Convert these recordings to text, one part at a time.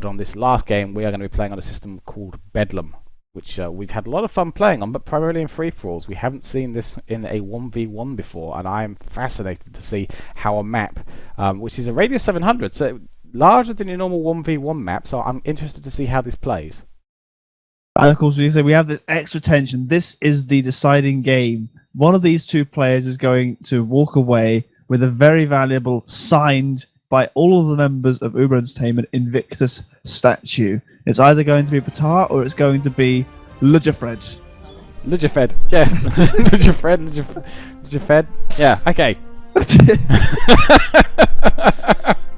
on this last game, we are going to be playing on a system called Bedlam, which we've had a lot of fun playing on, but primarily in free-for-alls. We haven't seen this in a 1v1 before, and I am fascinated to see how a map, which is a radius 700, so larger than your normal 1v1 map, so I'm interested to see how this plays. And of course, we say we have this extra tension. This is the deciding game. One of these two players is going to walk away with a very valuable, signed by all of the members of Uber Entertainment Invictus statue. It's either going to be Patar or it's going to be Ludgerfred. Ludgerfred, yes. Ludgerfred. Yeah, okay.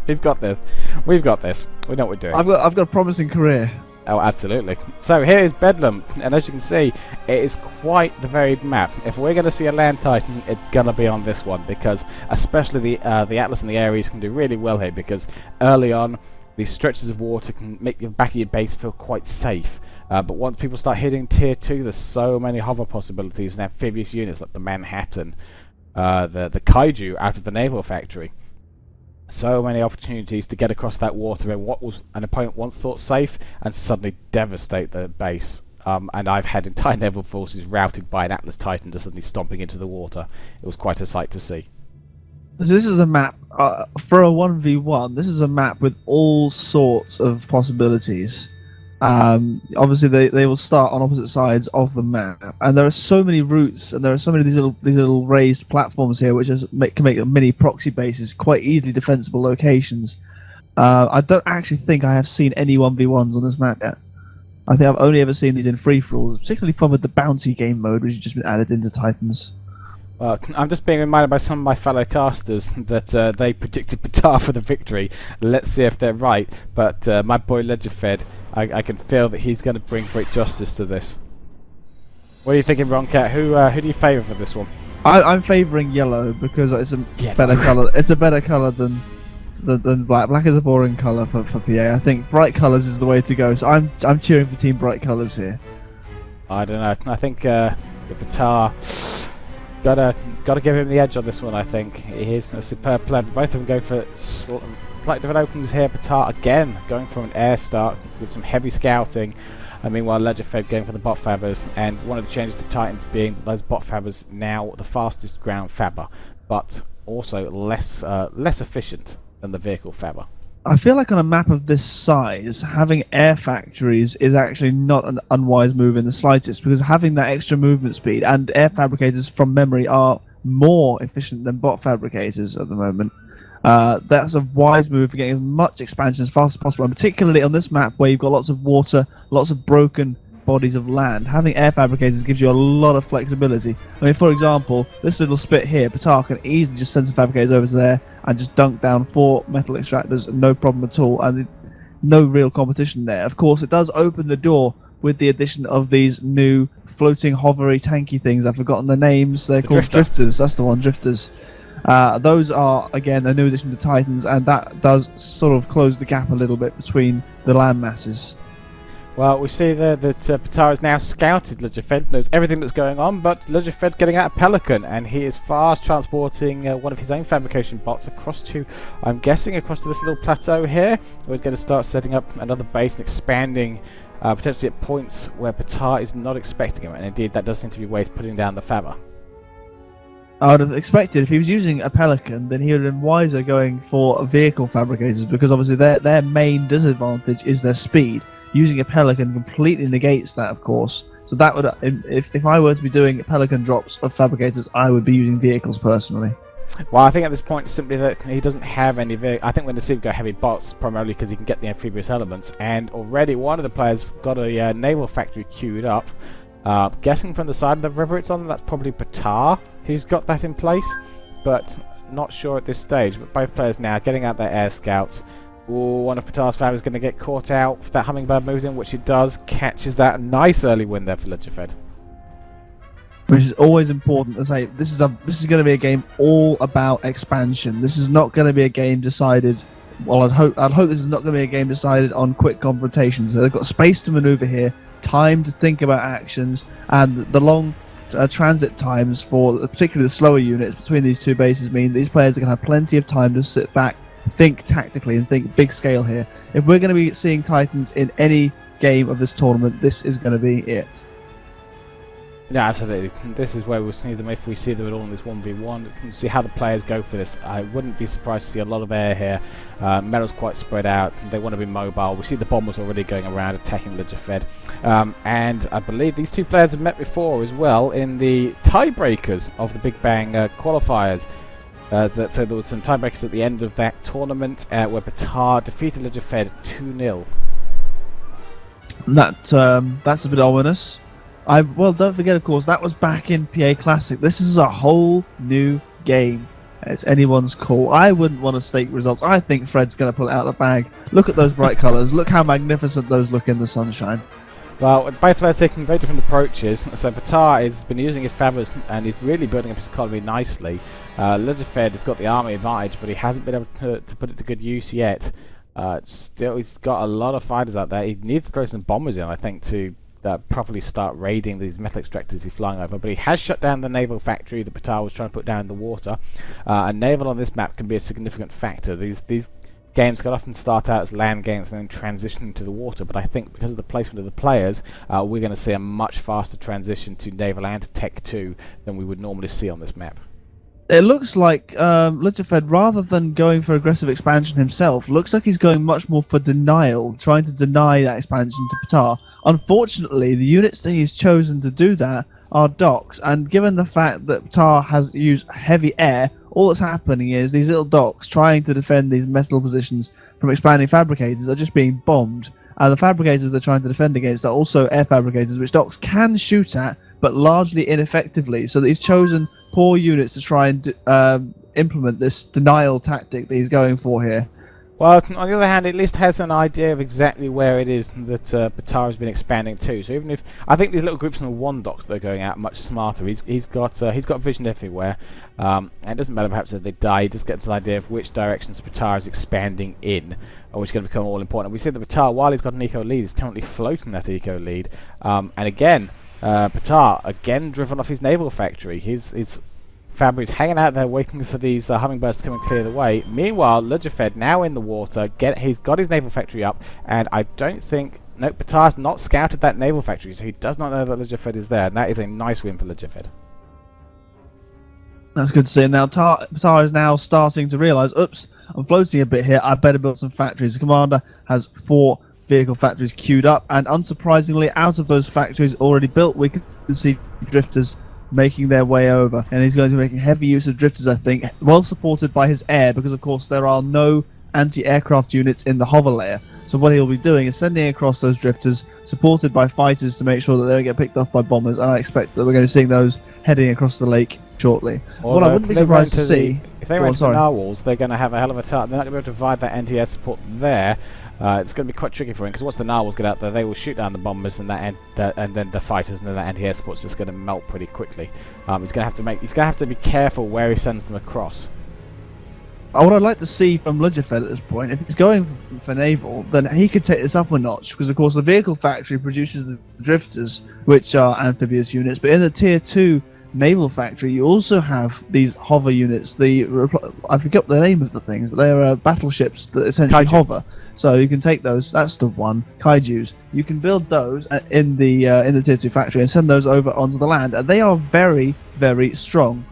We've got this. We know what we're doing. I've got a promising career. Oh, absolutely. So here is Bedlam, and as you can see, it is quite the varied map. If we're going to see a land titan, it's going to be on this one, because especially the Atlas and the Ares can do really well here, because early on, these stretches of water can make the back of your base feel quite safe. But once people start hitting tier 2, there's so many hover possibilities and amphibious units like the Manhattan, the Kaiju out of the Naval Factory. So many opportunities to get across that water in what was an opponent once thought safe and suddenly devastate the base. And I've had entire naval forces routed by an Atlas Titan just suddenly stomping into the water. It was quite a sight to see. So this is a map, for a 1v1, this is a map with all sorts of possibilities. Obviously, they will start on opposite sides of the map, and there are so many routes, and there are so many of these little raised platforms here, which can make mini proxy bases quite easily defensible locations. I don't actually think I have seen any 1v1s on this map yet. I think I've only ever seen these in free-for-alls, particularly fun with the bounty game mode, which has just been added into Titans. Well, I'm just being reminded by some of my fellow casters that they predicted Patar for the victory. Let's see if they're right. But my boy Ledgerfed, I can feel that he's going to bring great justice to this. What are you thinking, WrongCat? Who do you favour for this one? I'm favouring yellow because it's a better colour. It's a better colour than black. Black is a boring colour for PA. I think bright colours is the way to go. So I'm cheering for Team Bright Colours here. I don't know. I think the Patar. Gotta give him the edge on this one, I think. He is a superb player. Both of them go for slightly different openings here. Patar again going for an air start with some heavy scouting. And meanwhile, Ledgerfed going for the bot fabbers. And one of the changes to Titans being that those bot fabbers now the fastest ground fabber, but also less efficient than the vehicle fabber. I feel like on a map of this size, having air factories is actually not an unwise move in the slightest, because having that extra movement speed, and air fabricators from memory are more efficient than bot fabricators at the moment. That's a wise move for getting as much expansion as fast as possible, and particularly on this map where you've got lots of water, lots of broken bodies of land. Having air fabricators gives you a lot of flexibility. I mean, for example, this little spit here, Patar can easily just send some fabricators over to there and just dunk down 4 metal extractors, no problem at all, and no real competition there. Of course, it does open the door with the addition of these new floating, hovery, tanky things. I've forgotten the names. They're called Drifters. That's the one, Drifters. Those are, again, a new addition to Titans, and that does sort of close the gap a little bit between the land masses. Well, we see there that Patar has now scouted Ledgerfed, knows everything that's going on, but Ledgerfed getting out a Pelican, and he is fast transporting one of his own fabrication bots across to, I'm guessing, across to this little plateau here, where he's going to start setting up another base and expanding, potentially at points where Patar is not expecting him, and indeed that does seem to be where he's putting down the fabber. I would have expected if he was using a Pelican, then he would have been wiser going for vehicle fabricators, because obviously their main disadvantage is their speed. Using a Pelican completely negates that, of course. So that would, if I were to be doing Pelican drops of fabricators, I would be using vehicles personally. Well, I think at this point simply that he doesn't have any I think we're going to see him go heavy bots, primarily because he can get the amphibious elements, and already one of the players got a naval factory queued up. Guessing from the side of the river it's on, that's probably Patar who's got that in place, but not sure at this stage. But both players now getting out their air scouts. Ooh, one of Patar's fab is going to get caught out if that hummingbird moves in, which it does. Catches that. Nice early win there for Ledgerfed. Which is always important to say. This is going to be a game all about expansion. This is not going to be a game decided. Well, I'd hope this is not going to be a game decided on quick confrontations. So they've got space to maneuver here, time to think about actions, and the long transit times for particularly the slower units between these two bases mean these players are going to have plenty of time to sit back think tactically and think big scale here. If we're going to be seeing Titans in any game of this tournament, this is going to be it. Yeah, absolutely. This is where we'll see them if we see them at all in this 1v1. We can see how the players go for this. I wouldn't be surprised to see a lot of air here. Metal's quite spread out. They want to be mobile. We see the bombers already going around attacking Legifed. And I believe these two players have met before as well in the tiebreakers of the Big Bang qualifiers. So there was some tiebreakers at the end of that tournament where Batar defeated Legifed 2-0. That's a bit ominous. Well, don't forget, of course, that was back in PA Classic. This is a whole new game. It's anyone's call. I wouldn't want to stake results. I think Fred's going to pull it out of the bag. Look at those bright colours. Look how magnificent those look in the sunshine. Well, both players taking very different approaches. So Batar has been using his feathers and he's really building up his economy nicely. Legifed has got the army advantage, but he hasn't been able to put it to good use yet. Still, he's got a lot of fighters out there. He needs to throw some bombers in, I think, to properly start raiding these metal extractors he's flying over. But he has shut down the naval factory that Batar was trying to put down in the water. And naval on this map can be a significant factor. These games can often start out as land games and then transition into the water, but I think because of the placement of the players, we're going to see a much faster transition to naval and to Tech 2 than we would normally see on this map. It looks like Legifed, rather than going for aggressive expansion himself, looks like he's going much more for denial, trying to deny that expansion to Batar. Unfortunately, the units that he's chosen to do that are docks, and given the fact that Batar has used heavy air, all that's happening is these little docks trying to defend these metal positions from expanding fabricators are just being bombed. The fabricators they're trying to defend against are also air fabricators, which docks can shoot at, but largely ineffectively, so that he's chosen poor units to try and implement this denial tactic that he's going for here. Well, on the other hand, it at least has an idea of exactly where it is that Batar has been expanding to. So even if I think these little groups on the one docks that are going out are much smarter. He's got vision everywhere, and it doesn't matter perhaps if they die. He just gets an idea of which directions Batar is expanding in, which is going to become all important. We see that Batar, while he's got an eco lead, is currently floating that eco lead, and again, Batar again driven off his naval factory. His fabrics hanging out there waiting for these hummingbirds to come and clear the way. Meanwhile, Legifed now in the water. He's got his naval factory up, and I don't think... No, Batar's not scouted that naval factory, so he does not know that Legifed is there, and that is a nice win for Legifed. That's good to see. Now, Batar is now starting to realise, oops, I'm floating a bit here, I better build some factories. The commander has 4 vehicle factories queued up, and unsurprisingly, out of those factories already built, we can see drifters making their way over, and he's going to be making heavy use of drifters, I think, well supported by his air, because of course there are no anti-aircraft units in the hover layer. So what he'll be doing is sending across those drifters, supported by fighters to make sure that they don't get picked off by bombers, and I expect that we're going to be seeing those heading across the lake shortly. What I wouldn't be surprised to see... If they run to the narwhals, they're going to have a hell of a time. They're not going to be able to provide that anti-air support there. It's going to be quite tricky for him, because once the narwhals get out there, they will shoot down the bombers and and then the fighters, and then that anti-air support's just going to melt pretty quickly. He's going to have to be careful where he sends them across. What I'd like to see from Legifed at this point, if he's going for naval, then he could take this up a notch, because of course the vehicle factory produces the drifters, which are amphibious units, but in the tier 2 naval factory you also have these hover units. I forget the name of the things, but they are battleships that essentially hover. So you can take those. That's the one. Kaijus. You can build those in the tier 2 factory and send those over onto the land, and they are very, very strong.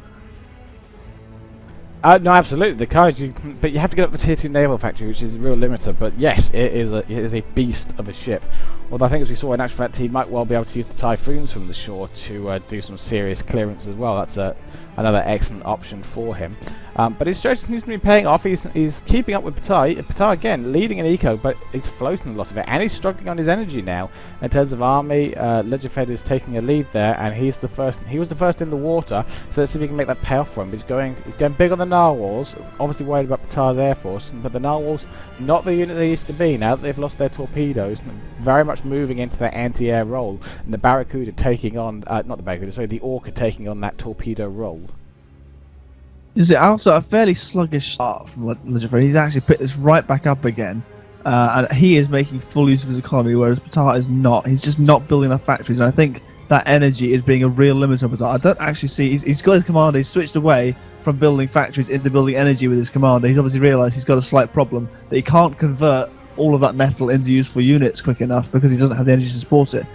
No, absolutely, the Kaiju, but you have to get up the tier 2 naval factory, which is a real limiter. But yes, it is a beast of a ship. Although I think, as we saw in actual fact, he might well be able to use the Typhoons from the shore to do some serious clearance as well. That's another excellent option for him. But his strategy seems to be paying off. He's keeping up with Batar. Batar again leading in eco, but he's floating a lot of it, and he's struggling on his energy now in terms of army. Legifed is taking a lead there, and he was the first in the water. So let's see if he can make that pay off for him. He's going big on the narwhals. Obviously worried about Batar's air force, but the narwhals not the unit they used to be now that they've lost their torpedoes. Very much moving into that anti-air role, and the Barracuda taking on the Orca taking on that torpedo role. You see, after a fairly sluggish start from Legifed, he's actually picked this right back up again, and he is making full use of his economy, whereas Batar is not. He's just not building enough factories, and I think that energy is being a real limiter on Batar. I don't actually see... He's got his commander, he's switched away from building factories into building energy with his commander, he's obviously realised he's got a slight problem, that he can't convert all of that metal into useful units quick enough because he doesn't have the energy to support it.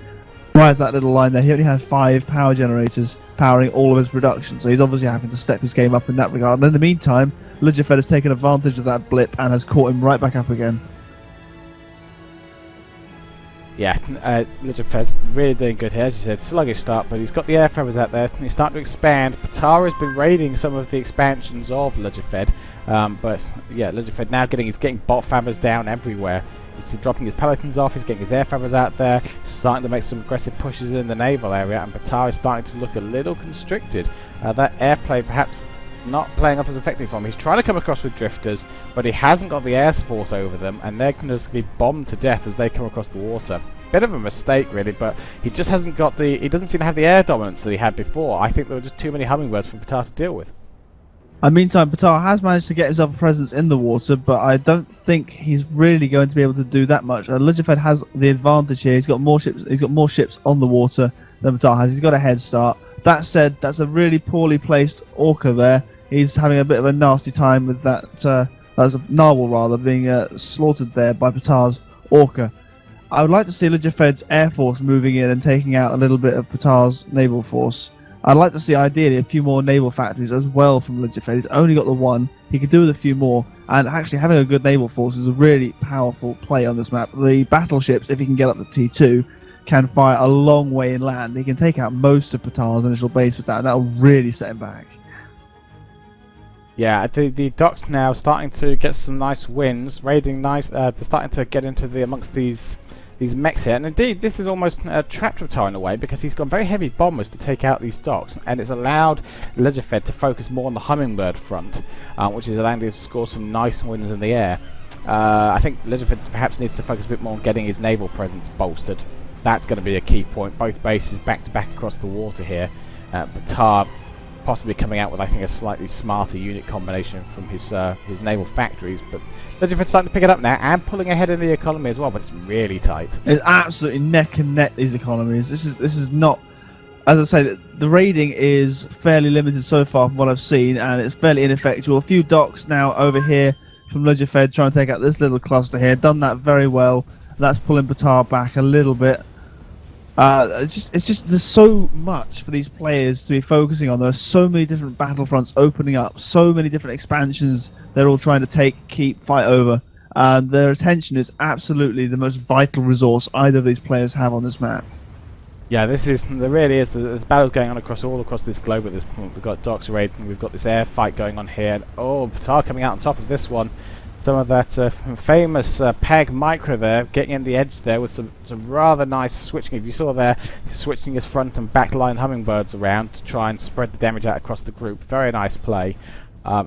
Why is that little line there? He only has 5 power generators powering all of his production, so he's obviously having to step his game up in that regard. And in the meantime, Ludgerfed has taken advantage of that blip and has caught him right back up again. Yeah, Ludgerfed's really doing good here. As you said, sluggish start, but he's got the air feathers out there. He's starting to expand. Patara has been raiding some of the expansions of Ludgerfed, but yeah, Ludgerfed now getting bot feathers down everywhere. He's dropping his pelicans off. He's getting his air feathers out there. He's starting to make some aggressive pushes in the naval area, and Patara is starting to look a little constricted. That airplay perhaps not playing off as effectively for him. He's trying to come across with drifters, but he hasn't got the air support over them, and they're going to be bombed to death as they come across the water. Bit of a mistake, really, but he just hasn't got the. He doesn't seem to have the air dominance that he had before. I think there were just too many hummingbirds for Patara to deal with. And meantime, Patara has managed to get himself a presence in the water, but I don't think he's really going to be able to do that much. Ludgerfed has the advantage here. He's got more ships. He's got more ships on the water than Patara has. He's got a head start. That said, that's a really poorly placed Orca there. He's having a bit of a nasty time with that. That's a narwhal rather being slaughtered there by Patara's Orca. I would like to see Ludgerfed's air force moving in and taking out a little bit of Patara's naval force. I'd like to see ideally a few more naval factories as well from Ludgerfed. He's only got the one. He could do with a few more. And actually having a good naval force is a really powerful play on this map. The battleships, if he can get up to T2, can fire a long way inland. He can take out most of Patara's initial base with that, and that'll really set him back. Yeah, the docks now starting to get some nice wins, raiding nice. They're starting to get into amongst these mechs here, and indeed this is almost trapped Patara in a way, because he's got very heavy bombers to take out these docks, and it's allowed Ludgerfed to focus more on the hummingbird front, which is allowing him to score some nice wins in the air. I think Ludgerfed perhaps needs to focus a bit more on getting his naval presence bolstered. That's going to be a key point. Both bases back to back across the water here. Patara possibly coming out with, I think, a slightly smarter unit combination from his naval factories, but Ludgerfed's starting to pick it up now and pulling ahead in the economy as well, but it's really tight. It's absolutely neck and neck, these economies. This is not, as I say, the raiding is fairly limited so far from what I've seen, and it's fairly ineffectual. A few docks now over here from Ludgerfed trying to take out this little cluster here. Done that very well. That's pulling Patara back a little bit. It's just there's so much for these players to be focusing on. There are so many different battlefronts opening up, so many different expansions they're all trying to take, keep, fight over, and their attention is absolutely the most vital resource either of these players have on this map. Yeah, there really is. The battle's going on all across this globe at this point. We've got docks raiding, we've got this air fight going on here, and Patara coming out on top of this one. Some of that famous PEG micro there, getting in the edge there with some rather nice switching. If you saw there, he's switching his front and back line hummingbirds around to try and spread the damage out across the group. Very nice play.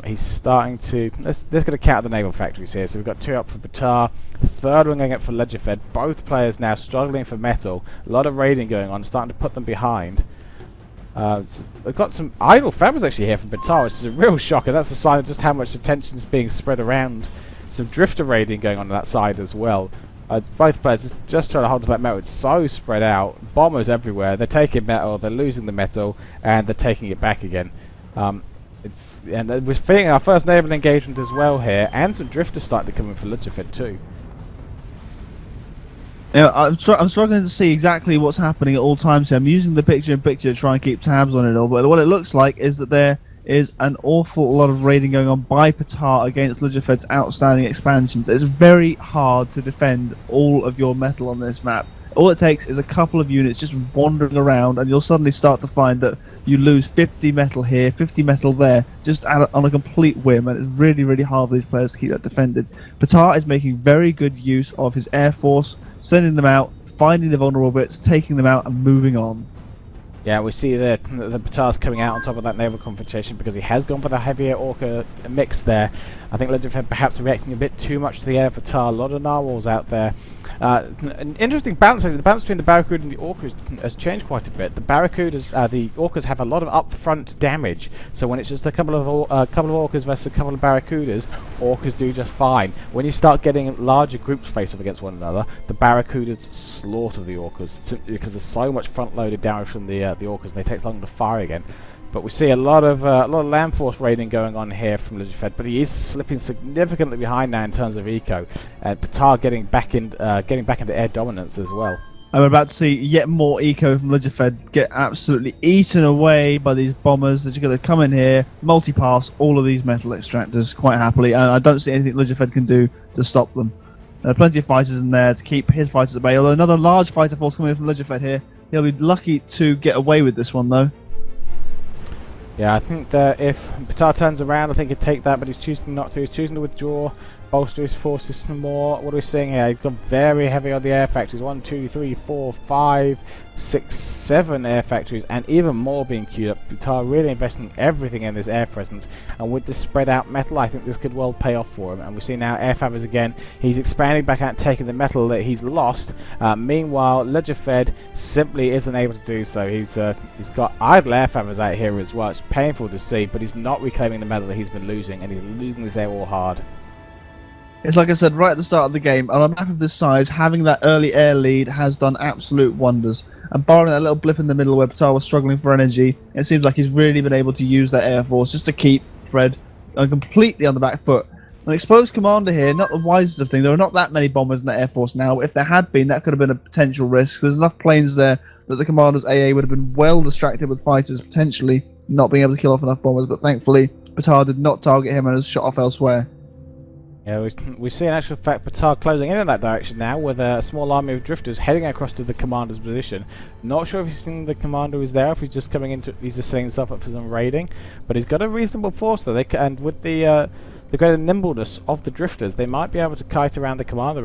He's starting to... Let's get a count of the naval factories here. So we've got 2 up for Patara, third one going up for Ludgerfed. Both players now struggling for metal. A lot of raiding going on, starting to put them behind. We've got some idle feathers actually here from Patara, which is a real shocker. That's a sign of just how much attention is being spread around. Some drifter raiding going on that side as well. Both players just trying to hold to that metal. It's so spread out. Bombers everywhere. They're taking metal, they're losing the metal, and they're taking it back again. And we're feeling our first naval engagement as well here, and some drifters starting to come in for Ludgerfed too. Yeah, I'm struggling to see exactly what's happening at all times here. I'm using the picture-in-picture to try and keep tabs on it all, but what it looks like is that there is an awful lot of raiding going on by Patara against Ludgerfed's outstanding expansions. It's very hard to defend all of your metal on this map. All it takes is a couple of units just wandering around, and you'll suddenly start to find that you lose 50 metal here, 50 metal there, just on a complete whim, and it's really, really hard for these players to keep that defended. Patara is making very good use of his air force, sending them out, finding the vulnerable bits, taking them out, and moving on. Yeah, we see the Patara's coming out on top of that naval confrontation because he has gone for the heavier Orca mix there. I think Ludgerfed perhaps reacting a bit too much to the air Patara. A lot of narwhals out there. An interesting balance. The balance between the Barracuda and the Orcas has changed quite a bit. The Barracudas, the Orcas have a lot of upfront damage, so when it's just a couple of Orcas versus a couple of Barracudas, Orcas do just fine. When you start getting larger groups face off against one another, the Barracudas slaughter the Orcas simply because there's so much front-loaded damage from the Orcas, and they take so long to fire again. But we see a lot of land force raiding going on here from Legifed, but he is slipping significantly behind now in terms of eco, and Patar getting back into air dominance as well. I'm about to see yet more eco from Legifed get absolutely eaten away by these bombers that are going to come in here, multi-pass all of these metal extractors quite happily, and I don't see anything Legifed can do to stop them. There are plenty of fighters in there to keep his fighters at bay, although another large fighter force coming in from Legifed here. He'll be lucky to get away with this one, though. Yeah, I think that if Patar turns around, I think he'd take that, but he's choosing not to. He's choosing to withdraw, bolster his forces some more. What are we seeing here? He's gone very heavy on the air factories. 1, 2, 3, 4, 5, 6, 7 air factories, and even more being queued up. Patar really investing everything in this air presence, and with this spread out metal, I think this could well pay off for him. And we see now air fabbers again. He's expanding back out, taking the metal that he's lost. Meanwhile, Legifed simply isn't able to do so. He's got idle air fabbers out here as well. It's painful to see, but he's not reclaiming the metal that he's been losing, and he's losing this air war hard. It's like I said right at the start of the game, on a map of this size, having that early air lead has done absolute wonders. And barring that little blip in the middle where Patar was struggling for energy, it seems like he's really been able to use that air force just to keep Fred completely on the back foot. An exposed commander here, not the wisest of things. There are not that many bombers in the air force now. If there had been, that could have been a potential risk. There's enough planes there that the commander's AA would have been well distracted with fighters potentially not being able to kill off enough bombers, but thankfully Patar did not target him and has shot off elsewhere. Yeah, we see in actual fact Patar closing in that direction now with a small army of drifters heading across to the commander's position. Not sure if he's seen the commander is there, if he's just coming into, he's just setting himself up for some raiding, but he's got a reasonable force there. And with the greater nimbleness of the drifters, they might be able to kite around the commander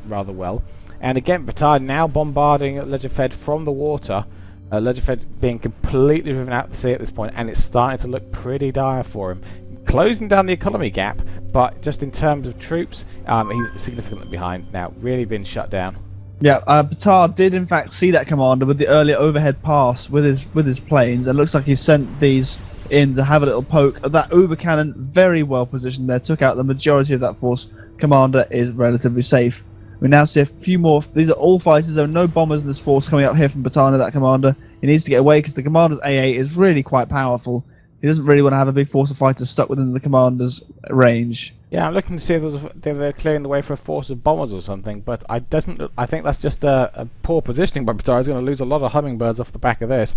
rather well. And again, Patar now bombarding Legifed from the water. Legifed being completely driven out to sea at this point, and it's starting to look pretty dire for him. Closing down the economy gap, but just in terms of troops, he's significantly behind now, really been shut down. Yeah, Patar did in fact see that commander with the earlier overhead pass with his planes, and looks like he sent these in to have a little poke. That Uber cannon very well positioned there, took out the majority of that force. Commander is relatively safe. We now see a few more. These are all fighters. There are no bombers in this force coming up here from Patar and that commander. He needs to get away because the commander's AA is really quite powerful. He doesn't really want to have a big force of fighters stuck within the commander's range. Yeah, I'm looking to see if they're clearing the way for a force of bombers or something, but I think that's just a poor positioning by Patar. He's going to lose a lot of hummingbirds off the back of this.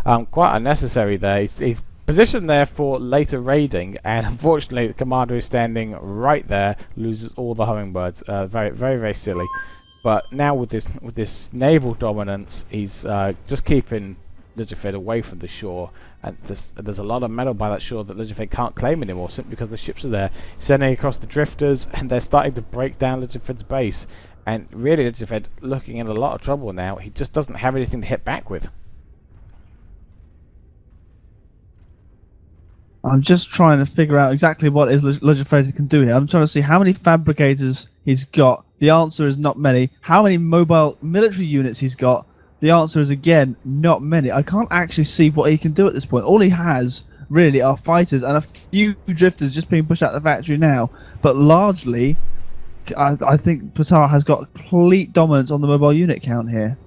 Quite unnecessary there. He's positioned there for later raiding, and unfortunately the commander is standing right there, loses all the hummingbirds. Very, very, very silly. But now with this naval dominance, he's just keeping Legifed away from the shore, and there's a lot of metal by that shore that Legifed can't claim anymore simply because the ships are there, sending across the drifters, and they're starting to break down Legifed's base. And really, Legifed looking in a lot of trouble now. He just doesn't have anything to hit back with. I'm just trying to figure out exactly what is Legifed can do here. I'm trying to see how many fabricators he's got. The answer is not many. How many mobile military units he's got? The answer is, again, not many. I can't actually see what he can do at this point. All he has, really, are fighters and a few drifters just being pushed out of the factory now. But largely, I think Patar has got complete dominance on the mobile unit count here.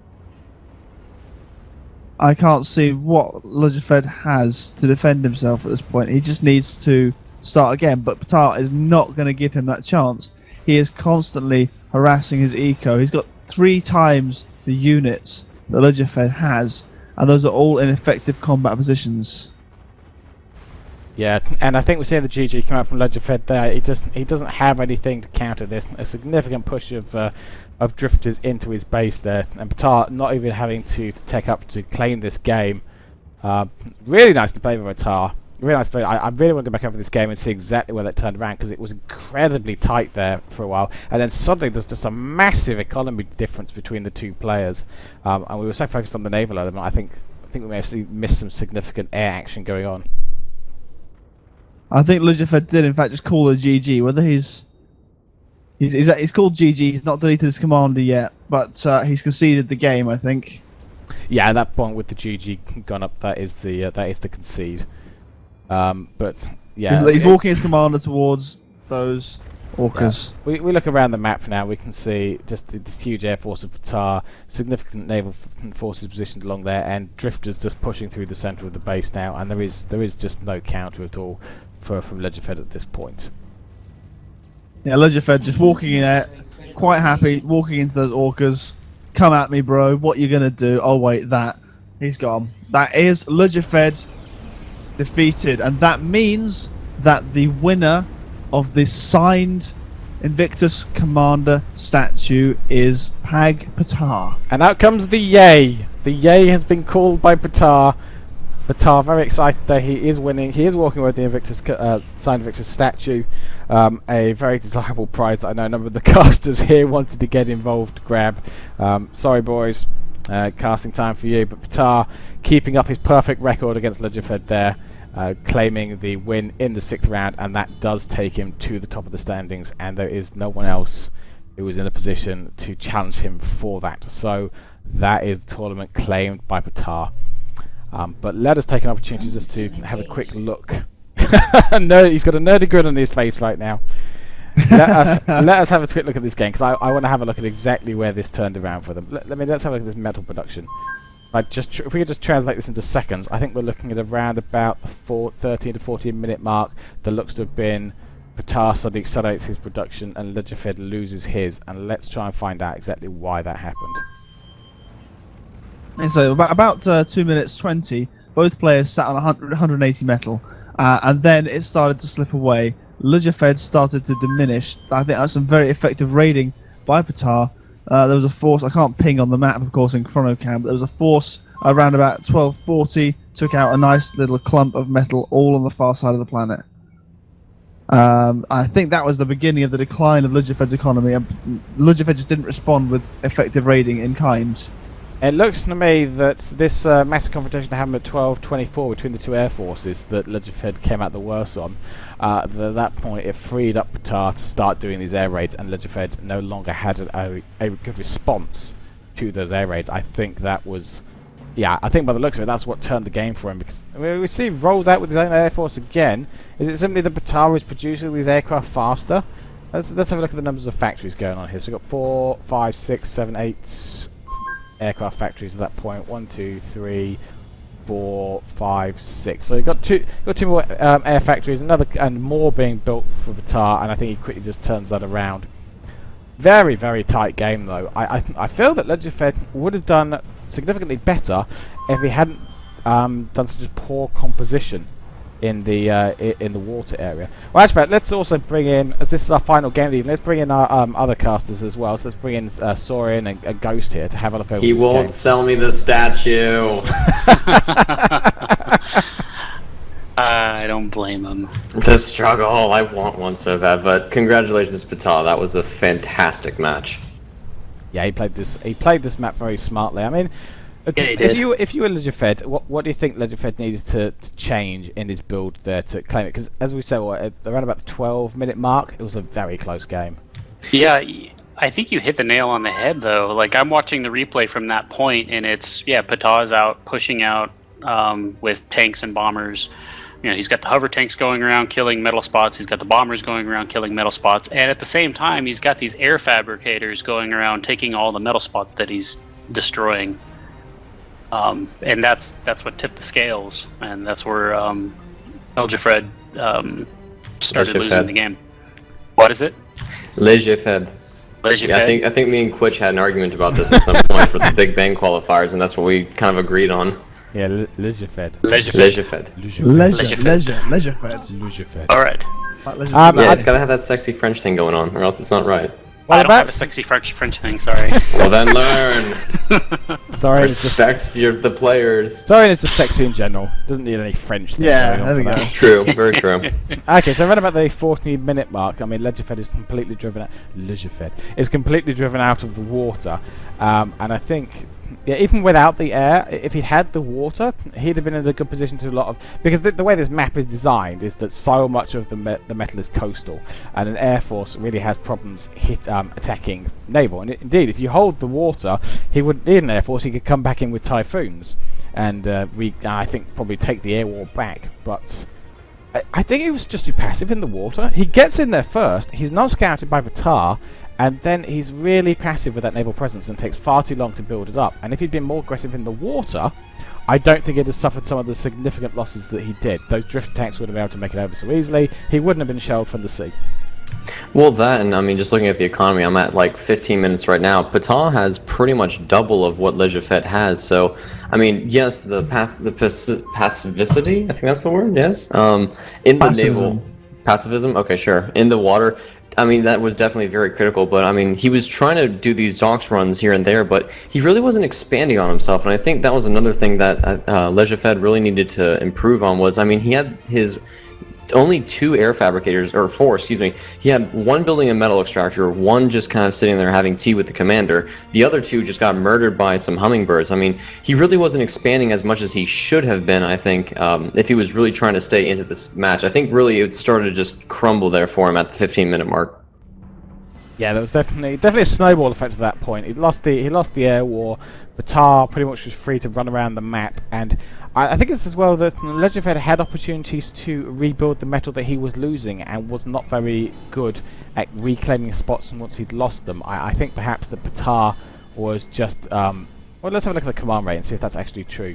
I can't see what Legifed has to defend himself at this point. He just needs to start again. But Patar is not going to give him that chance. He is constantly harassing his eco. He's got 3 times the units that Legifed has, and those are all in effective combat positions. Yeah, and I think we're seeing the GG come out from Legifed there. He doesn't have anything to counter this. A significant push of drifters into his base there, and Patar not even having to take up to claim this game. Really nice to play with Patar. Really nice to play. I really want to go back over this game and see exactly where that turned around, because it was incredibly tight there for a while, and then suddenly there's just a massive economy difference between the two players, and we were so focused on the naval element. I think we may have missed some significant air action going on. I think Legifed did in fact just call a GG. Whether he's called GG, he's not deleted his commander yet, but he's conceded the game, I think. Yeah, at that point with the GG gone up, that is the concede. But yeah, he's walking his commander towards those orcas. Yeah. We look around the map now, we can see just this huge air force of Batar, significant naval forces positioned along there, and drifters just pushing through the centre of the base now, and there is just no counter at all from Ledgerfed at this point. Yeah, Ledgerfed just walking in there, quite happy, walking into those orcas. Come at me, bro. What you gonna do? Oh wait, he's gone. That is Ledgerfed defeated, and that means that the winner of this signed Invictus Commander statue is Pag Patar. And out comes the yay. The yay has been called by Patar. Patar very excited that he is winning. He is walking with the Invictus signed Invictus statue, a very desirable prize that I know a number of the casters here wanted to get involved to grab. Sorry boys, casting time for you, but Patar keeping up his perfect record against Ledgerfed there, claiming the win in the 6th round, and that does take him to the top of the standings, and there is no one else who is in a position to challenge him for that. So that is the tournament claimed by Patar. But let us take an opportunity just to have a quick look. No, he's got a nerdy grin on his face right now. let us have a quick look at this game, because I want to have a look at exactly where this turned around for them. Let's have a look at this metal production. If we could just translate this into seconds, I think we're looking at around about the 13 to 14 minute mark. There looks to have been Patar suddenly accelerates his production and Ledgerfed loses his, and let's try and find out exactly why that happened. And so about 2 minutes 20, both players sat on 180 metal, and then it started to slip away. Ledgerfed started to diminish. I think that's some very effective raiding by Patar. There was a force, I can't ping on the map of course in ChronoCam, but there was a force around about 1240, took out a nice little clump of metal all on the far side of the planet. I think that was the beginning of the decline of Ledgerfed's economy, and Ledgerfed just didn't respond with effective raiding in kind. It looks to me that this massive confrontation that happened at 12:24 between the two air forces that Ledgerfed came out the worse on, at that point it freed up Patar to start doing these air raids, and Ledgerfed no longer had a good response to those air raids. I think that was, I think by the looks of it, that's what turned the game for him, because we see him rolls out with his own air force again. Is it simply that Patar is producing these aircraft faster? Let's have a look at the numbers of factories going on here. So we've got 4, 5, 6, 7, 8 aircraft factories at that point. 1, 2, 3, 4, 5, 6. So you've got two more air factories, and more being built for Patar, and I think he quickly just turns that around. Very, very tight game though. I feel that Ledgerfed would have done significantly better if he hadn't done such a poor composition in the water area. Well, actually, let's also bring in, as this is our final game of the evening, let's bring in our other casters as well. So let's bring in Sorian and Ghost here to have a look over this game. He won't sell me the statue. I don't blame him. The struggle, I want one so bad, but congratulations, Patar. That was a fantastic match. Yeah, he played this map very smartly. I mean, if you were Ledgerfed, what do you think Ledgerfed needed to change in his build there to claim it? Because as we said, around about the 12-minute mark, it was a very close game. Yeah, I think you hit the nail on the head though. Like, I'm watching the replay from that point, and it's Patar's out pushing out with tanks and bombers. You know, he's got the hover tanks going around killing metal spots. He's got the bombers going around killing metal spots, and at the same time, he's got these air fabricators going around taking all the metal spots that he's destroying. And that's what tipped the scales, and that's where Ledgerfed started losing the game. What is it? Ledgerfed. Yeah, I think me and Quitch had an argument about this at some point for the Big Bang qualifiers, and that's what we kind of agreed on. Yeah, Ledgerfed. Ledgerfed. All right. Yeah, it's gotta have that sexy French thing going on, or else it's not right. I don't have a sexy French thing, sorry. Well then learn! Sorry, respect the players. Sorry, it's just sexy in general. Doesn't need any French thing. Yeah, there we go. True, very true. Okay, so around about the 14-minute mark, I mean, Ledgerfed is completely driven out. Ledgerfed is completely driven out of the water, and I think, yeah, even without the air, if he'd had the water, he'd have been in a good position to because the way this map is designed is that so much of the metal is coastal, and an air force really has problems attacking naval. And indeed, if you hold the water, he wouldn't need an air force. He could come back in with typhoons, and I think probably take the air war back. But I think he was just too passive in the water. He gets in there first, he's not scouted by Batar, and then he's really passive with that naval presence and takes far too long to build it up. And if he'd been more aggressive in the water, I don't think he'd have suffered some of the significant losses that he did. Those drift tanks wouldn't have been able to make it over so easily. He wouldn't have been shelled from the sea. Well, that, and I mean, just looking at the economy, I'm at like 15 minutes right now. Ptah has pretty much double of what Lejafet has. So, I mean, yes, the passivity, I think that's the word, yes? In the naval... Passivism? Okay, sure. In the water, I mean, that was definitely very critical, but I mean, he was trying to do these docks runs here and there, but he really wasn't expanding on himself, and I think that was another thing that Lejafet really needed to improve on was, I mean, he had his only 2 air fabricators, or 4, excuse me. He had 1 building a metal extractor, 1 just kind of sitting there having tea with the commander. The other 2 just got murdered by some hummingbirds. I mean, he really wasn't expanding as much as he should have been, I think, if he was really trying to stay into this match. I think really it started to just crumble there for him at the 15-minute mark. Yeah, there was definitely a snowball effect at that point. He lost the air war. Batar pretty much was free to run around the map, and I think it's as well that Lejafet had opportunities to rebuild the metal that he was losing and was not very good at reclaiming spots once he'd lost them. I think perhaps that Batar was just... well, let's have a look at the command rate and see if that's actually true.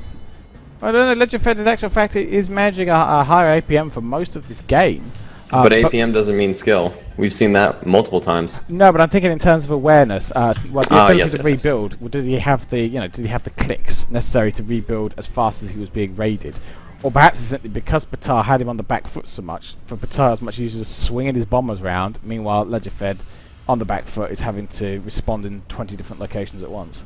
I don't know, Lejafet in actual fact is managing a higher APM for most of this game. But APM doesn't mean skill. We've seen that multiple times. No, but I'm thinking in terms of awareness. Well, the ability to rebuild. Yes. Well, did he have the clicks necessary to rebuild as fast as he was being raided? Or perhaps it's simply because Batar had him on the back foot so much. For Batar, as much easier to swinging his bombers around. Meanwhile, Lejafet on the back foot is having to respond in 20 different locations at once.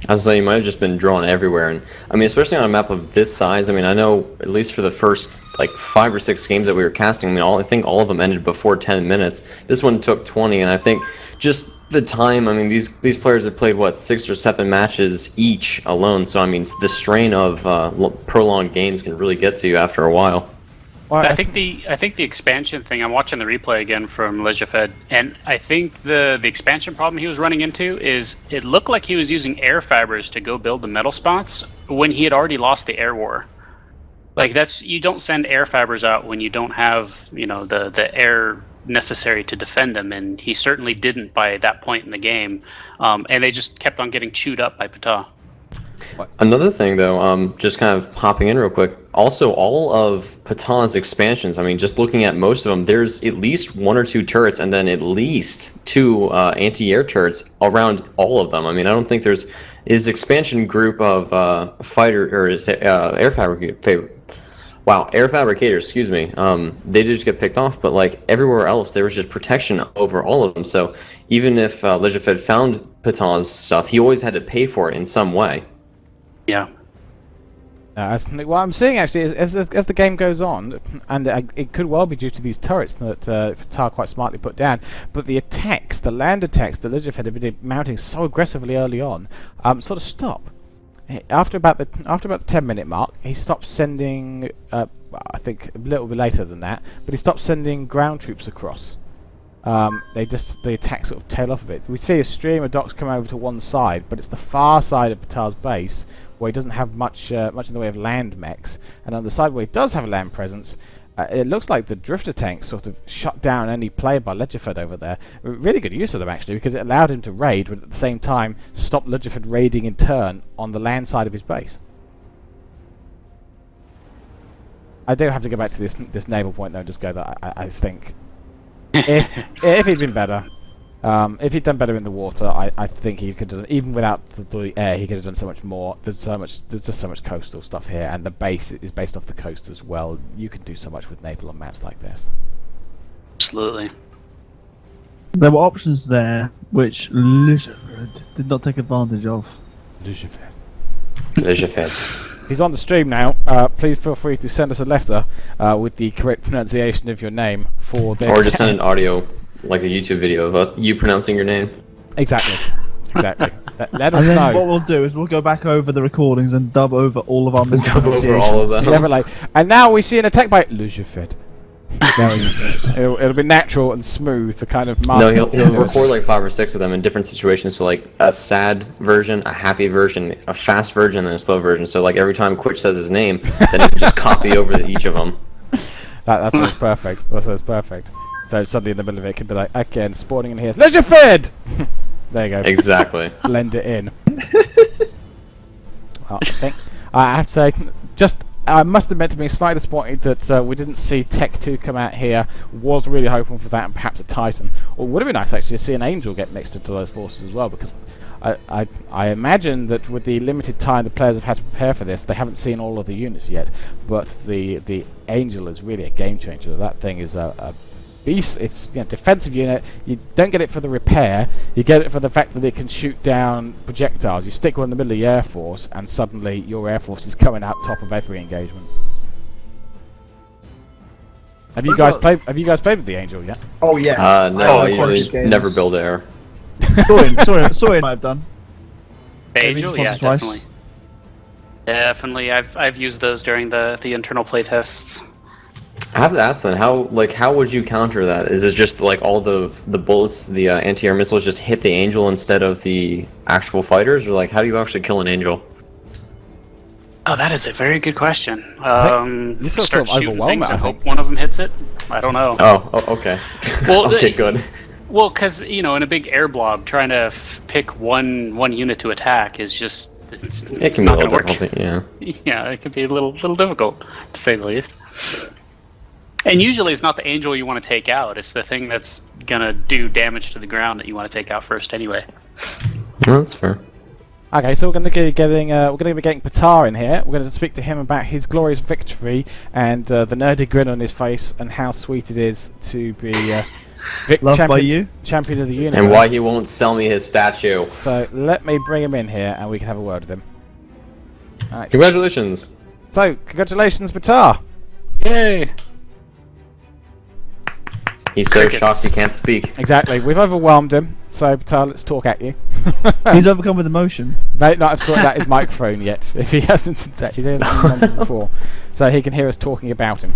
I was saying, you might have just been drawn everywhere, and I mean, especially on a map of this size. I mean, I know at least for the first like 5 or 6 games that we were casting, I mean, I think all of them ended before 10 minutes. This one took 20, and I think just the time. I mean, these players have played what 6 or 7 matches each alone, so I mean, the strain of prolonged games can really get to you after a while. Well, I think the expansion thing. I'm watching the replay again from Lejafet, and I think the expansion problem he was running into is it looked like he was using air fibers to go build the metal spots when he had already lost the air war. Like you don't send air fibers out when you don't have the air necessary to defend them, and he certainly didn't by that point in the game. And they just kept on getting chewed up by Ptah. Another thing, though, just kind of hopping in real quick. Also, all of Ptah's expansions, I mean, just looking at most of them, there's at least 1 or 2 turrets, and then at least 2 anti-air turrets around all of them. I mean, I don't think there's his expansion group of air fabricators. Excuse me. They did just get picked off, but like everywhere else, there was just protection over all of them. So even if Lejafet found Ptah's stuff, he always had to pay for it in some way. Yeah. What I'm seeing actually is as the game goes on, and it could well be due to these turrets that Ptah quite smartly put down, but the attacks, the land attacks that Lejafet had been mounting so aggressively early on, sort of stop. After about the 10-minute mark, he stopped sending. I think a little bit later than that, but he stopped sending ground troops across. The attacks sort of tail off a bit. We see a stream of docks come over to one side, but it's the far side of Ptah's base where he doesn't have much in the way of land mechs, and on the side where he does have a land presence, it looks like the drifter tanks sort of shut down any play by Lejafet over there. Really good use of them actually, because it allowed him to raid, but at the same time stop Lejafet raiding in turn on the land side of his base. I do have to go back to this naval point though, and just go that I think if he'd been better, if he'd done better in the water, I think he could have done, even without the air, he could have done so much more. There's just so much coastal stuff here, and the base is based off the coast as well. You can do so much with naval on maps like this. Absolutely. There were options there which Lejafet did not take advantage of. Lejafet. He's on the stream now. Please feel free to send us a letter with the correct pronunciation of your name for this. Or just send an audio, like a YouTube video of you pronouncing your name. Exactly. Let us and then know. What we'll do is we'll go back over the recordings and dub over all of our mispronunciations. Dub over all of them. Yeah, but and now we see an attack by Lejafet. It'll be natural and smooth, the kind of No, he'll record like 5 or 6 of them in different situations. So like a sad version, a happy version, a fast version, and a slow version. So like every time Quitch says his name, then he can just copy over each of them. That sounds perfect. That sounds perfect. So suddenly in the middle of it, it can be like, again, spawning in here. Leisure Fed! There you go. Exactly. Blend it in. Well, I have to say, I must admit to being slightly disappointed that we didn't see Tech 2 come out here. Was really hoping for that, and perhaps a Titan. Or it would have been nice actually to see an Angel get mixed into those forces as well, because I imagine that with the limited time the players have had to prepare for this, they haven't seen all of the units yet. But the Angel is really a game changer. That thing is a beast. It's defensive unit. You don't get it for the repair. You get it for the fact that it can shoot down projectiles. You stick one in the middle of the Air Force, and suddenly your Air Force is coming out top of every engagement. Have you guys played with the Angel yet? Oh yeah. No, I usually never build air. Sorian, I've done. Angel, yeah, twice. definitely. Definitely, I've used those during the internal playtests. I have to ask then, how would you counter that? Is it just like all the bullets, the anti-air missiles just hit the Angel instead of the actual fighters, or like how do you actually kill an Angel? Oh, that is a very good question. You feel Start sort of shooting overwhelmed, things I and think. hope one of them hits it. I don't know. Oh, okay. Well, okay, good. Well, because in a big air blob, trying to pick one unit to attack is just It can be a not little going to work. difficult, yeah. Yeah, it could be a little difficult to say the least. And usually, it's not the Angel you want to take out; it's the thing that's gonna do damage to the ground that you want to take out first, anyway. No, that's fair. Okay, so we're going to be getting Patar in here. We're going to speak to him about his glorious victory and the nerdy grin on his face and how sweet it is to be Loved by you. champion of the universe. And why he won't sell me his statue. So let me bring him in here and we can have a word with him. Alright. Congratulations. So congratulations, Patar. Yay! He's so Crickets. shocked he can't speak. Exactly, we've overwhelmed him. So Patar, let's talk at you. He's overcome with emotion. May not have sorted out his microphone yet, if he hasn't. He's only done it before, so he can hear us talking about him.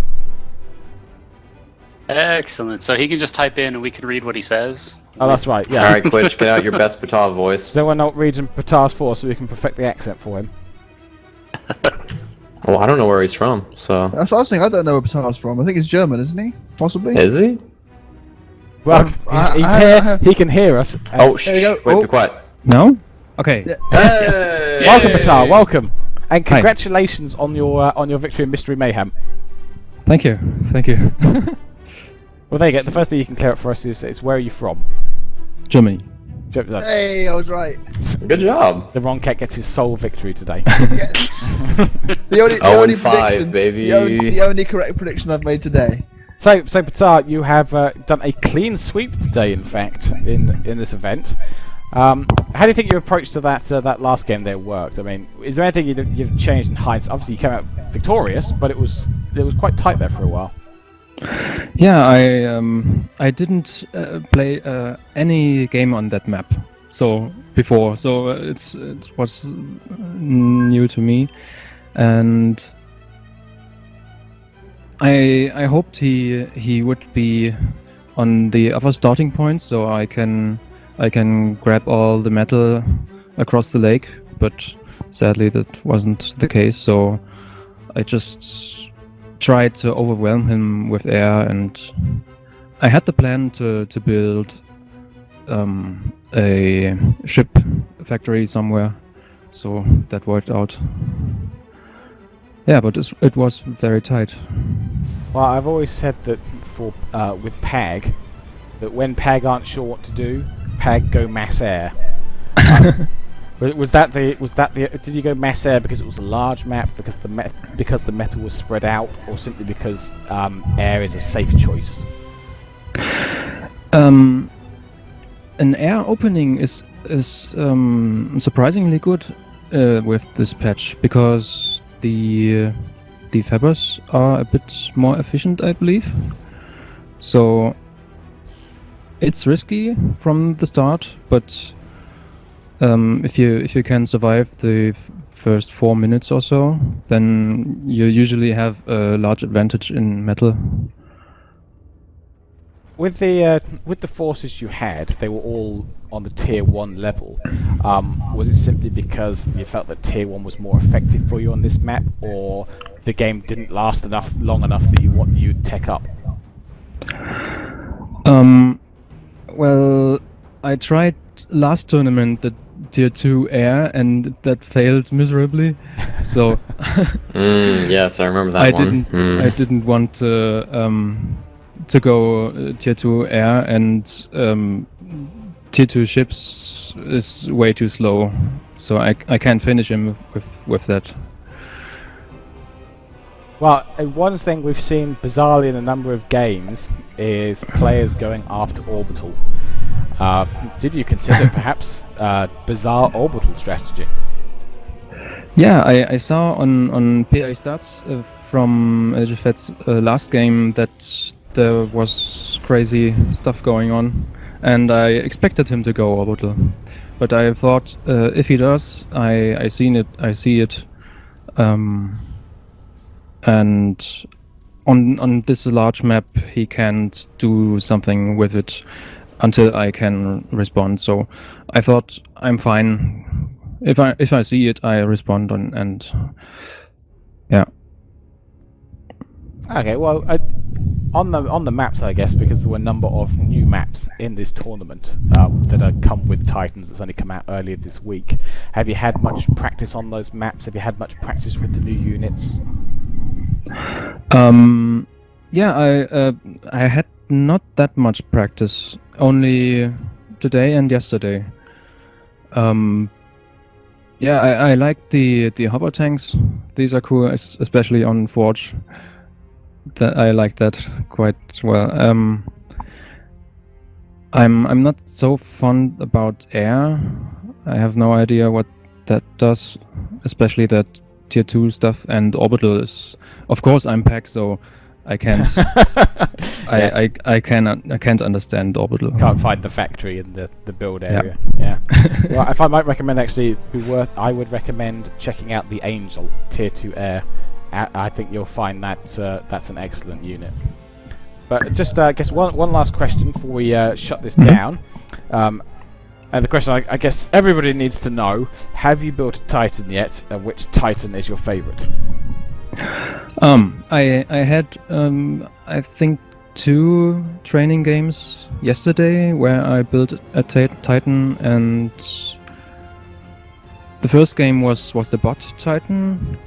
Excellent. So he can just type in and we can read what he says. Oh, that's right. Yeah. Alright, Quitch, get out your best Patah voice. So we're not reading Patar's for, so we can perfect the accent for him. Well, I don't know where he's from, so... That's what I was saying. I don't know where Patar's from. I think he's German, isn't he? Possibly. Is he? Well, he's here. I- He can hear us. Oh, There you shh! go. Wait, be quiet. No? Okay. Yeah. Hey! Welcome, Patar. Welcome, and congratulations on your victory in Mystery Mayhem. Thank you. Thank you. Well, there you go. The first thing you can clear up for us is where are you from? Germany. Hey, I was right. Good job. The wrong cat gets his sole victory today. Yes. The only 0-5, prediction, baby. the only correct prediction I've made today. So Patar, you have done a clean sweep today. In fact, in this event, how do you think your approach to that last game there worked? I mean, is there anything you've changed in hindsight? Obviously, you came out victorious, but it was quite tight there for a while. Yeah, I didn't play any game on that map before, so it was new to me, and I hoped he would be on the other starting points, so I can grab all the metal across the lake, but sadly that wasn't the case. So I just tried to overwhelm him with air, and I had the plan to build a ship factory somewhere, so that worked out. Yeah, but it was very tight. Well, I've always said that for with PAG, that when PAG aren't sure what to do, PAG go mass air. Was that the? Did you go mass air because it was a large map, because the metal was spread out, or simply because air is a safe choice? An air opening is surprisingly good with this patch, because the fabbers are a bit more efficient, I believe. So it's risky from the start, but if you can survive the first 4 minutes or so, then you usually have a large advantage in metal. With the forces you had, they were all on the tier 1 level. Was it simply because you felt that tier 1 was more effective for you on this map, or the game didn't last long enough that you'd tech up? Well, I tried last tournament the tier 2 air, and that failed miserably. So Yes, I remember that one. I didn't want to go tier 2 air, and tier 2 ships is way too slow. So I can't finish him with that. Well, one thing we've seen bizarrely in a number of games is players going after orbital. Did you consider perhaps bizarre orbital strategy? Yeah, I saw on PA stats from Jafet's last game that there was crazy stuff going on, and I expected him to go orbital. But I thought if he does, I see it. And on this large map, he can't do something with it until I can respond. So I thought I'm fine. If I see it, I respond and yeah. Okay, well, on the maps, I guess, because there were a number of new maps in this tournament that are come with Titans that's only come out earlier this week. Have you had much practice on those maps? Have you had much practice with the new units? Yeah, I had not that much practice. Only today and yesterday. Yeah, I like the hover tanks. These are cool, especially on Forge. That I like that quite well. I'm not so fond about air. I have no idea what that does, especially that tier 2 stuff, and orbital is, of course, I'm pack, so I can't I can't understand orbital. Can't find the factory in the build area. Yeah. Well, if I might recommend, actually, I would recommend checking out the Angel tier 2 air. I think you'll find that that's an excellent unit. But just I guess one last question before we shut this down. And the question I guess everybody needs to know: have you built a Titan yet? And which Titan is your favorite? I had I think 2 training games yesterday where I built a Titan, and the first game was the bot Titan.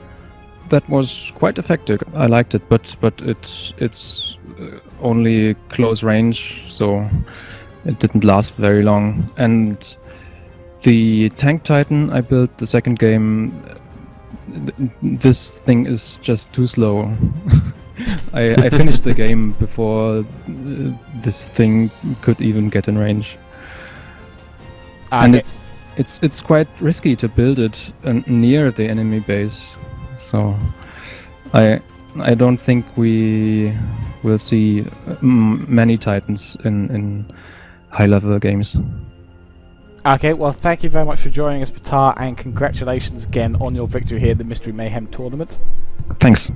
That was quite effective. I liked it, but it's only close range, so it didn't last very long. And the tank Titan I built the second game, this thing is just too slow. I finished the game before this thing could even get in range. And it's quite risky to build it near the enemy base. So I don't think we will see many Titans in high-level games. Okay, well, thank you very much for joining us, Patar, and congratulations again on your victory here at the Mystery Mayhem tournament. Thanks.